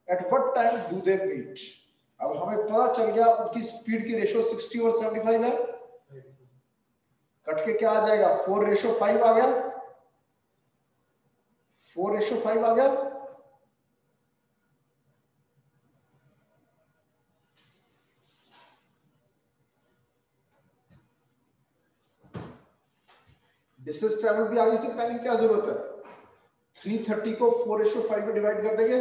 S1: At what time do they meet? अब हमें पता चल गया उनकी स्पीड की रेशो 60 और 75 है, कट के क्या आ जाएगा 4:5 आ गया, 4:5 आ गया। डिस्टेंस ट्रैवल भी आगे से कहने की क्या जरूरत है, 330 को 4:5 में डिवाइड कर देंगे,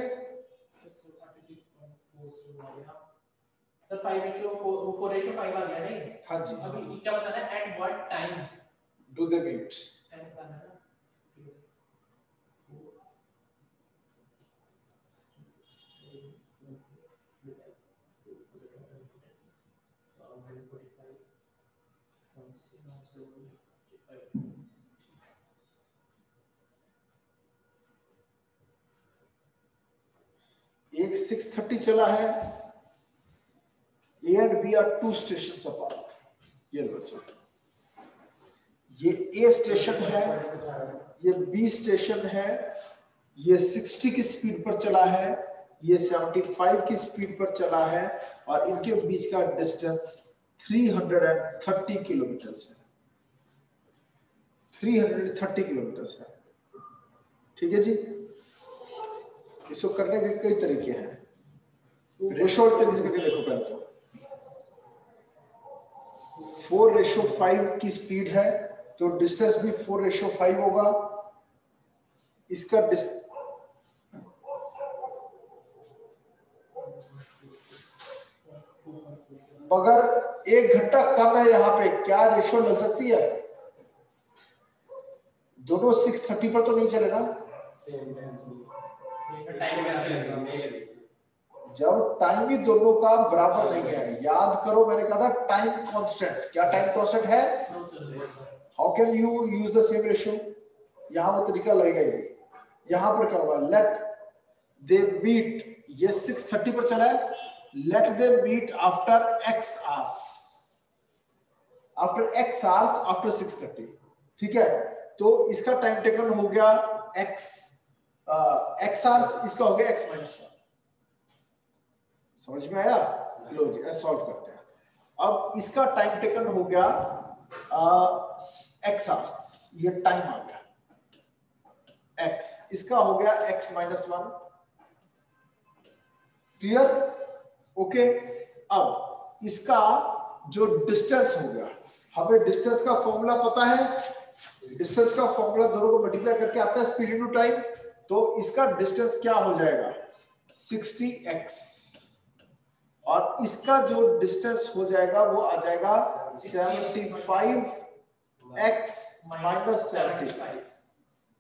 S2: सर 4:5 आ गया नहीं?
S1: हाँ जी।
S2: अभी क्या बताना है, at what time
S1: do they meet, एक 6:30 चला है, A and B are two stations apart। ये बच्चों, ये A स्टेशन है, ये B स्टेशन है, ये 60 की स्पीड पर चला है, ये 75 की स्पीड पर चला है, और इनके बीच का डिस्टेंस 330 किलोमीटर है, 330 किलोमीटर है, ठीक है जी। इसको करने के कई तरीके हैं, रेशो टेनिस करके देखो पहले तो। 4:5 की स्पीड है तो डिस्टेंस भी 4:5 होगा, इसका अगर 1 घंटा कम है यहाँ पे, क्या रेशो लग सकती है, दोनों 6:30 पर तो नहीं चलेगा, जब टाइम ही दोनों का बराबर नहीं है। याद करो मैंने कहा था टाइम कांस्टेंट, क्या टाइम कांस्टेंट है, how can you use the same ratio, यहां वो तरीका लगेगा ही। यहां पर क्या होगा, लेट दे मीट, ये 6:30 पर चला है, let they meet after x hours, after x hours after 6:30, ठीक है। तो इसका टाइम टेकन हो गया x आवर्स, इसका हो गया x-1, समझ में आया? लो जी सॉल्व करते हैं। अब इसका टाइम टेकन हो गया एक्स आवर्स, ये टाइम आ गया x, इसका हो गया x -1। क्लियर? ओके। अब इसका जो डिस्टेंस हो गया, हमें डिस्टेंस का फॉर्मूला पता है, डिस्टेंस का फॉर्मूला दोनों को मल्टीप्लाई करके आता है स्पीड इनटू टाइम। तो इसका डिस्टेंस क्या हो जाएगा 60x, और इसका जो डिस्टेंस हो जाएगा वो आ जाएगा 75x - 75,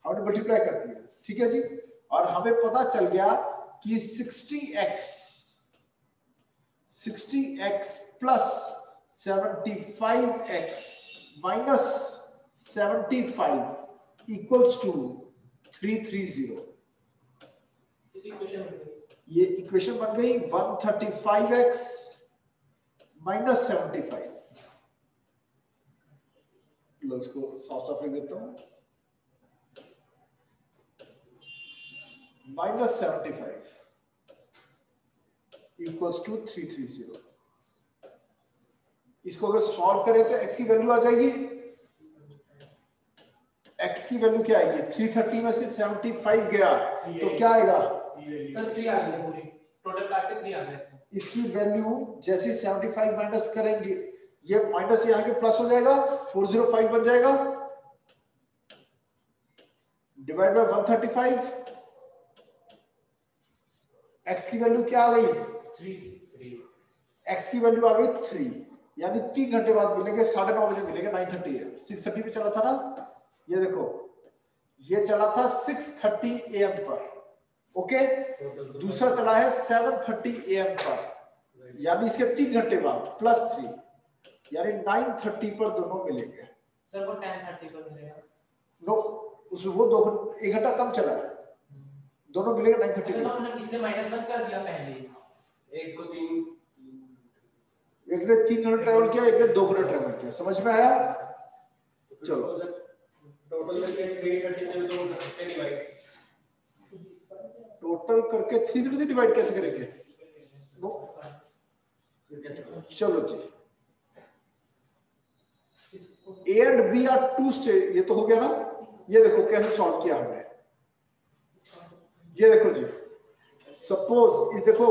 S1: हमने मल्टीप्लाई कर दिया। ठीक है जी। और हमें पता चल गया कि 60x plus 75x minus 75 equals to 330। ये इक्वेशन बन गई 135x माइनस 75। लो इसको साफ लिख देता हूं, माइनस 75 इक्वल्स टू 330। इसको अगर सॉल्व करें तो x की वैल्यू आ जाएगी, x की वैल्यू क्या आएगी 330 में से 75 गया तो क्या आएगा
S2: सर 3 आ गया, पूरी टोटल काट के 3 आ गया।
S1: इसकी वैल्यू जैसे 75 माइनस करेंगे, ये माइनस यहाँ के प्लस हो जाएगा, 405 बन जाएगा, डिवाइड बाय 135। x की वैल्यू क्या आ गई
S2: 3।
S1: x की वैल्यू आ गई 3, यानी 3 घंटे बाद मिलेंगे, 9:30 बजे मिलेंगे 9:30 AM। 6:30 पे चला था ना, ये देखो ये चला था 6:30 AM पर, ओके। दूसरा चला है 7:30 AM पर, यानी इसके 3 घंटे बाद प्लस 3, यानी 9:30 पर दोनों मिलेंगे।
S2: सर वो 10:30 पर मिलेगा।
S1: नो, उसमें वो 1 घंटा कम चला है, दोनों मिलेंगे 9:30
S2: तो हमने इसलिए -1 कर दिया पहले, एक को 3,
S1: एक ने 3 घंटे ट्रैवल किया, एक ने 2 घंटे ट्रैवल किया। समझ में आया? चलो
S2: टोटल करके 330 से 2 घंटे डिवाइड,
S1: टोटल करके 330 से डिवाइड कैसे करेंगे? चलो जी, A and B are 2 stage, ये तो हो गया ना। ये देखो कैसे सॉल्व किया हमने, ये देखो जी, सपोज इस देखो,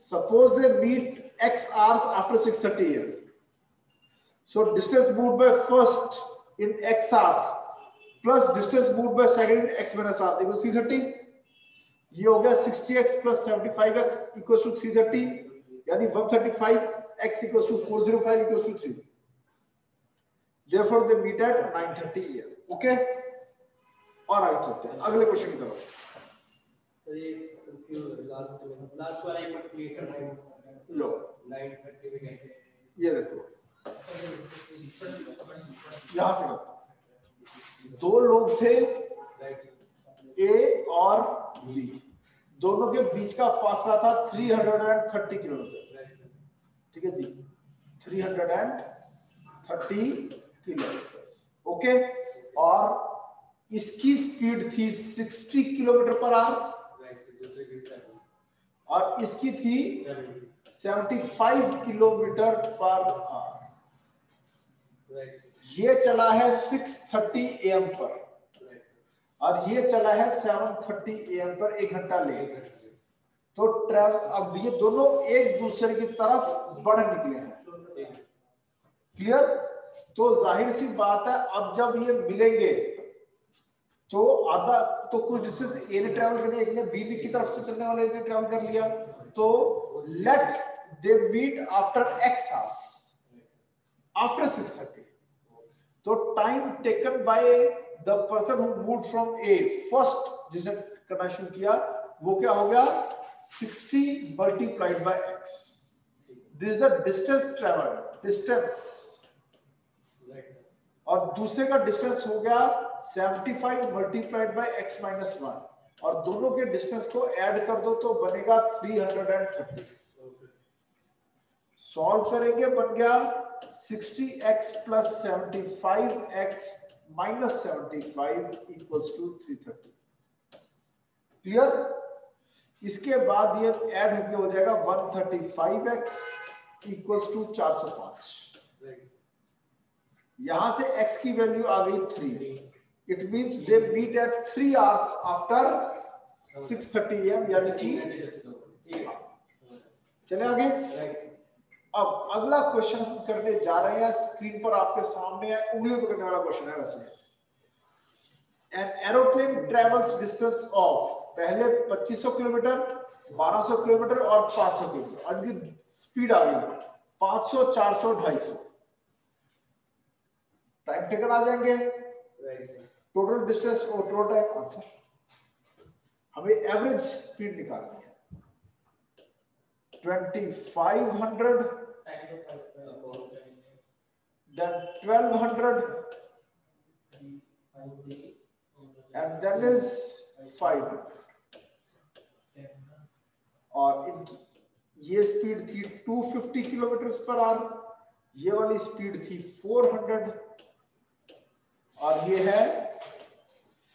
S1: suppose they meet x hours after 6:30 AM, so distance moved by first in x hours plus distance moved by second in x minus hours equals 330। ये हो गया 60x plus 75x equals to 330, यानी 135x equals to 405 equals to 3। Therefore they meet at 9:30 AM, okay। और आगे चलते हैं अगले क्वेश्चन की तरफ।
S2: तो ये कंफ्यूज लास्ट वाला एक क्लियर करना है।
S1: लो
S2: 9:30 में कैसे,
S1: ये देखो यहां से दो लोग थे A और B, दोनों के बीच का फासला था 330 किलोमीटर। ठीक है जी, 330 किलोमीटर, ओके। और इसकी स्पीड थी 60 किलोमीटर पर आवर और इसकी थी 75 किलोमीटर पर आवर। ये चला है 6:30 AM पर और ये चला है 7:30 AM पर, 1 घंटा लेट। तो अब ये दोनों एक दूसरे की तरफ बढ़ निकले हैं, क्लियर। तो जाहिर सी बात है, अब जब ये मिलेंगे तो आधा तो कुछ डिस्टेंस ए ने ट्रैवल करने, एक ने बी की तरफ से चलने वाले ने ट्रैवल कर लिया। तो let they meet after x hours after 6:30। तो time taken by the person who moved from A, first जिसने करना शुरू किया, वो क्या हो गया 60 multiplied by x। This the distance travelled, distance, और दूसरे का डिस्टेंस हो गया 75 मल्टीप्लाइड बाय x - 1, और दोनों के डिस्टेंस को ऐड कर दो तो बनेगा 330। सॉल्व करेंगे, बन गया 60x plus 75x minus 75 equals to 330। Clear? इसके बाद ये ऐड होके हो जाएगा 135x इक्वल्स टू 405। यहां से x की वैल्यू आ गई 3। It means they meet at 3 hours after 6:30 AM, यानी कि चले आगे। अब अगला क्वेश्चन हम करने जा रहे हैं, स्क्रीन पर आपके सामने है, उंगलियों पे करने वाला क्वेश्चन है। वैसे an aeroplane travels distance of, पहले 2500 किलोमीटर, 1200 किलोमीटर और 500 किलोमीटर, और इनकी स्पीड आ गई 500, 400, 250। टाइम टेकन आ जाएंगे, टोटल डिस्टेंस और टोटल टाइम आंसर। हमें एवरेज स्पीड निकालनी है। 2500, then 1200, and then is 500। और इनकी ये स्पीड थी 250 किलोमीटर पर आवर, ये वाली स्पीड थी 400, और ये है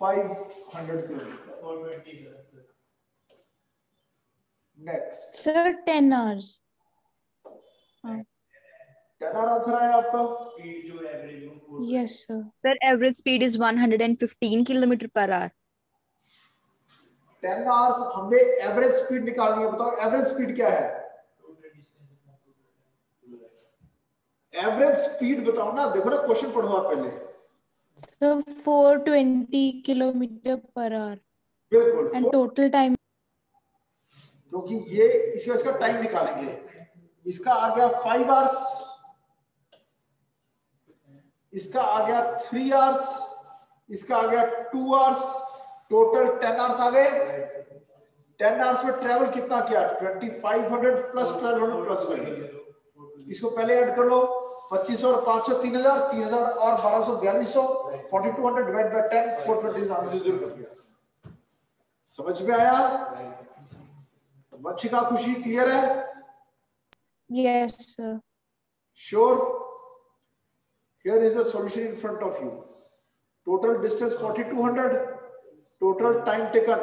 S1: 500 kilometre. Next
S4: sir 10 hours.
S1: 10 hour answer है आपका।
S4: Yes sir.
S3: Sir, average speed is 115 kilometer per hour.
S1: 10 hours हमने एवरेज स्पीड निकालनी है। बताओ एवरेज स्पीड क्या है? एवरेज स्पीड बताओ ना, देखो ना क्वेश्चन पढ़ो आप पहले।
S4: Sir 420 kilometre per our.
S1: बिल्कुल।
S4: एंड टोटल टाइम,
S1: क्योंकि ये इसी वजह का टाइम निकालेंगे। इसका आ गया 5 आवर्स, इसका आ गया 3 आवर्स, इसका आ गया 2 आवर्स, टोटल 10 आवर्स आ गए। 10 आवर्स में ट्रेवल कितना किया? 2500 प्लस 1200 प्लस 500। इसको पहले ऐड कर लो, 2500 और 500 3000, 3000 और 1200 4200, 4200 डिवाइड बाय 10, 420 आंसर जरूर कर दिया। समझ में आया? वंशिका, खुशी, क्लियर है?
S4: Yes sir.
S1: Sure. Here is the solution in front of you. Total distance 4200, total time taken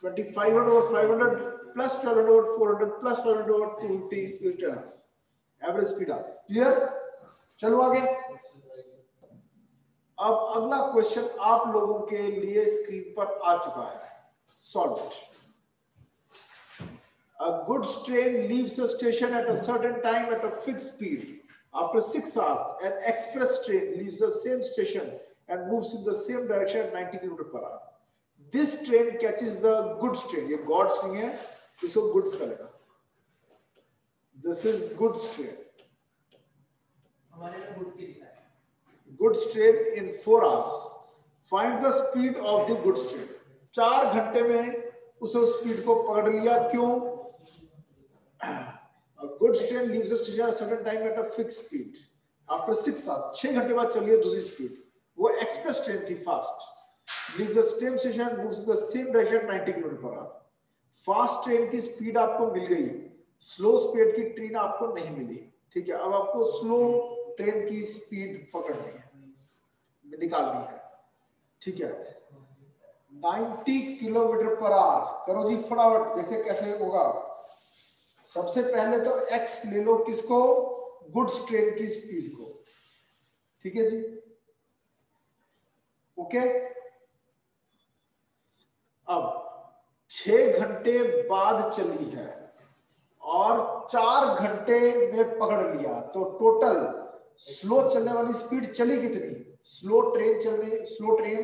S1: 2500 over 500 plus 1200 over 400 plus 500 over 250 is 10 hours. Average speed up. Clear? चलो आगे। अब अगला क्वेश्चन आप लोगों के लिए स्क्रीन पर आ चुका है। Solve it. A goods train leaves a station at a certain time at a fixed speed. After 6 hours, an express train leaves the same station and moves in the same direction at 90 km per hour. This train catches the goods train. ये goods नहीं है, इसको goods करेगा। This is goods train. Goods train in 4 hours. Find the speed of the goods train. 4 घंटे में उस स्पीड को पकड़ लिया। क्यों? A goods train leaves a station at a certain time at a fixed speed. After 6 hours, 6 घंटे बाद चलिए दूसरी स्पीड। वो एक्सप्रेस ट्रेन थी, fast. Leaves the same station and moves in the same direction 90 km per hour. Fast train की स्पीड आपको मिल गई, स्लो स्पीड की ट्रेन आपको नहीं मिली। ठीक है, अब आपको स्लो ट्रेन की स्पीड पकड़नी है, निकालनी है। ठीक है, 90 किलोमीटर पर आवर करो जी फटाफट, देखते कैसे होगा। सबसे पहले तो x ले लो, किसको? गुड्स ट्रेन की स्पीड को। ठीक है जी, ओके। अब 6 घंटे बाद चली है और 4 घंटे में पकड़ लिया, तो टोटल स्लो चलने वाली स्पीड चली कितनी? स्लो ट्रेन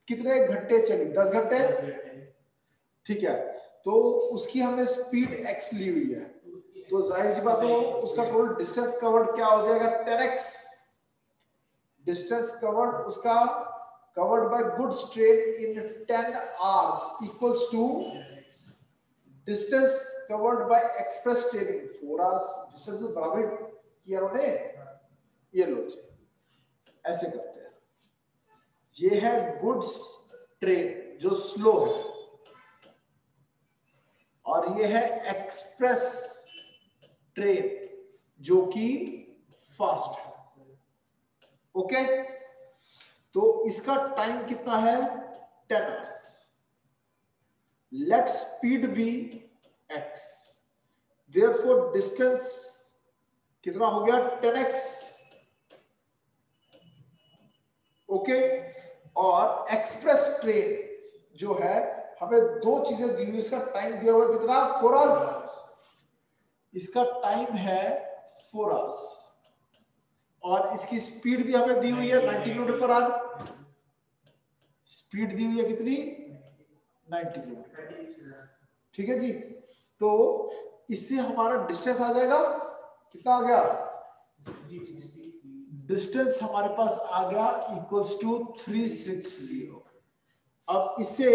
S1: कितने घंटे चली? 10 घंटे। ठीक है, तो उसकी हमने स्पीड x ली हुई है, तो जाहिर सी बात है उसका टोटल डिस्टेंस कवर्ड क्या हो जाएगा? 10x। डिस्टेंस कवर्ड उसका covered by goods train in 10 hours equals to distance covered by express train in 4 hours. Distance को बराबर किया उन्होंने। ये लो जी, ऐसे करते हैं। ये है गुड्स ट्रेन जो स्लो है, और ये है एक्सप्रेस ट्रेन जो कि फास्ट है। ओके, तो इसका टाइम कितना है? 10 hours. let speed be x, therefore distance कितना हो गया 10x, ओके। और एक्सप्रेस ट्रेन जो है हमें दो चीजें दी हुई, इसका टाइम दिया हुआ कितना 4 आवर्स, इसका टाइम है 4 आवर्स, और इसकी स्पीड भी हमें दी हुई है 90 किलोमीटर पर आवर, स्पीड दी हुई है कितनी 90 किलोमीटर, ठीक है जी। तो इससे हमारा डिस्टेंस आ जाएगा, कितना आ गया, डिस्टेंस हमारे पास आ गया इक्वल्स टू 360। अब इससे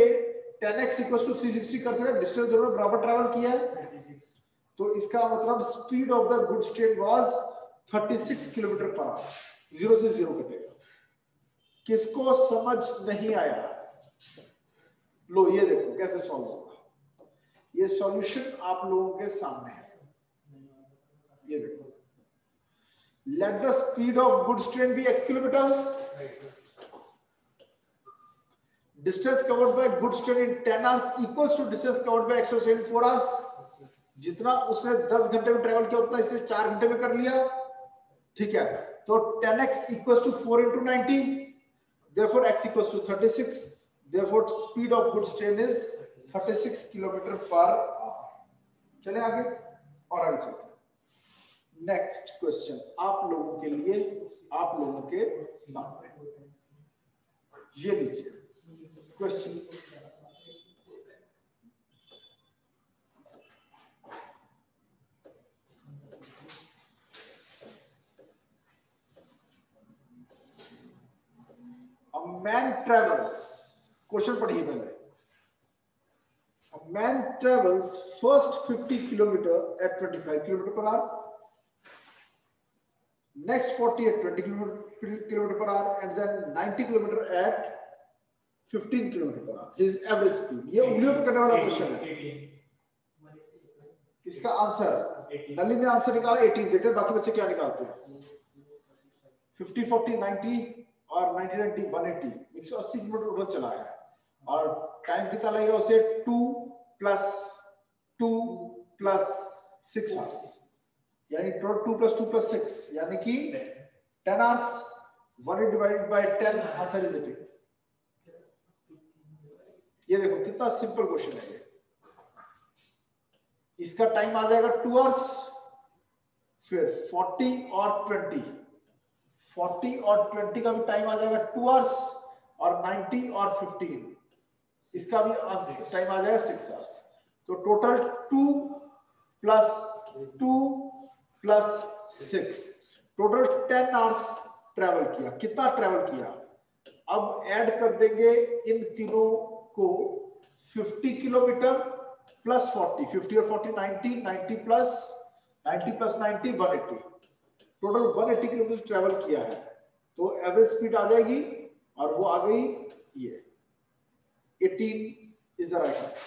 S1: 10x इक्वल्स टू 360 कर सकते, डिस्टेंस दोनों बराबर ट्रैवल किया है, तो इसका मतलब speed of the goods train was 36 kilometre per our, 0 से 0 कटेगा। किसको समझ नहीं आया, लो ये देखो कैसे सॉल्व होगा, ये सॉल्यूशन आप लोगों के सामने है, ये देखो। Let the speed of goods train be x kilometer. Distance covered by goods train in 10 hours equals to distance covered by express train in 4 hours. जितना उसने 10 घंटे में ट्रेवल किया उतना इसने 4 घंटे में कर लिया, ठीक है। तो 10x equals to 4 into 90, therefore x equals to 36, therefore speed of goods train is 36 kilometre per our. चले आगे और आगे चलते हैं। नेक्स्ट क्वेश्चन आप लोगों के लिए, आप लोगों के सामने ये लीजिए question. A man travels, question पढ़िए पहले। A man travels first 50 kilometer at 25 kilometer per hour, next 40 at 20 kilometer per hour, and then 90 kilometer at 15 kilometer per hour. His average speed. ये उंगलियों पे करने वाला क्वेश्चन है। इसका आंसर नली ने आंसर निकाला 18, देखते हैं बाकी बच्चे क्या निकालते हैं। 50 40 90 और 90 90 180, 180 किलोमीटर टोटल चला है, और टाइम कितना लगेगा उसे 2 + 6 आवर्स, यानी टोटल 2 + 2 + 6 यानी कि 10 hours. 1 divided by 10, answer is 18। ये देखो कितना सिंपल क्वेश्चन है ये। इसका टाइम आ जाएगा 2 आवर्स, फिर 40 और 20, 40 और 20 का भी टाइम आ जाएगा 2 आवर्स, और 90 और 15 इसका भी टाइम आ जाएगा 6 आवर्स। तो टोटल 2 + 2 + 6, टोटल 10 आवर्स ट्रेवल किया। कितना ट्रेवल किया, अब ऐड कर देंगे इन तीनों को, 50 किलोमीटर + 40, 50 और 40 90, 90 + 90 180, टोटल 180 किलोमीटर ट्रेवल किया है। तो एवरेज स्पीड आ जाएगी, और वो आ गई ये 18 इज द राइट आंसर।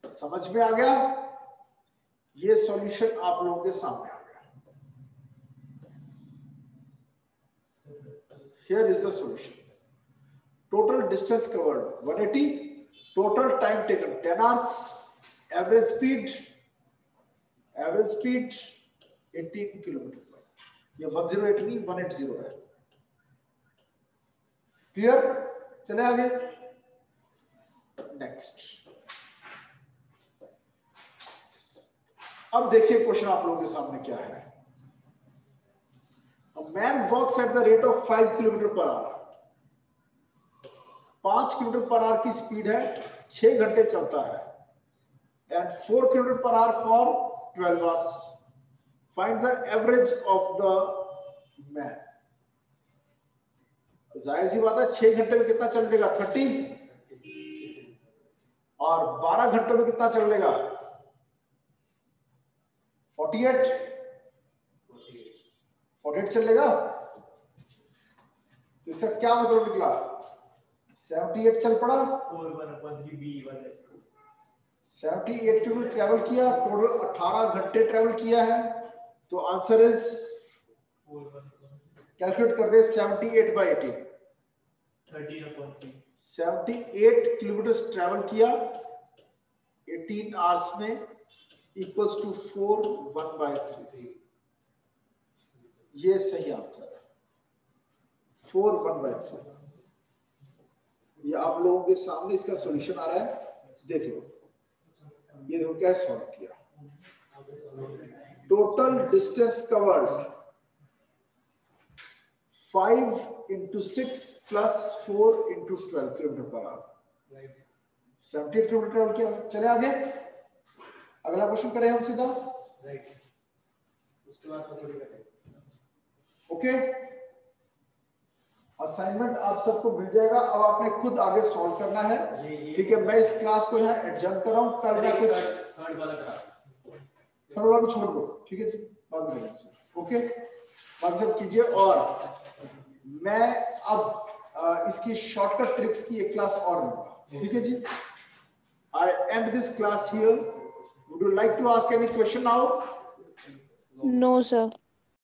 S1: समझ में आ गया, ये सॉल्यूशन आप लोगों के सामने आ गया। Here is the solution. Total distance covered 180, total time taken 10 hours, average speed 18 kilometre पर। ये 108 नहीं 180 है। क्लियर, चले आगे नेक्स्ट। अब देखिए क्वेश्चन आप लोगों के सामने क्या है। A man walks at the rate of 5 kilometre per our, 5 kilometre per our की स्पीड है, 6 घंटे चलता है, and 4 kilometre per hour for 12 hours. Find the average of the man. जाहिर सी बात है 6 घंटे में कितना चल लेगा 30, और 12 घंटों में कितना चल लेगा 48 चलेगा। तो इसका क्या मतलब निकला, 78 चल पड़ा, 78 किलोमीटर ट्रेवल किया, टोटल 18 घंटे ट्रेवल किया है। तो आंसर इज, कैलकुलेट कर दे 78/18,
S2: 13/3
S1: 78 किलोमीटर ट्रेवल किया 18 आवर्स में इक्वल्स टू 4 1/3। ये सही आंसर है, 4 1/3। ये आप लोगों के सामने इसका सॉल्यूशन आ रहा है, देख लो। ये देखो कैसे सॉल्व किया। Total distance covered 5 into 6 plus 4 into 12 kilometre per our. 78 kilometre travel किया। चले आगे, अगला क्वेश्चन करें हम सीधा। ओके, असाइनमेंट आप सबको मिल जाएगा। अब आपने खुद आगे सॉल्व करना है, ठीक है। मैं इस क्लास को यहाँ एडजस्ट कर रहा हूँ। कल मैं कुछ थर्ड वाला को छोड़ दो, ठीक है जी, बाद में करेंगे। ओके, बाकी सब कीजिए। और मैं अब इसकी शॉर्टकट ट्रिक्स की एक क्लास और लूंगा, ठीक है जी। I end this class here. Would you like to ask any question now?
S4: No, sir.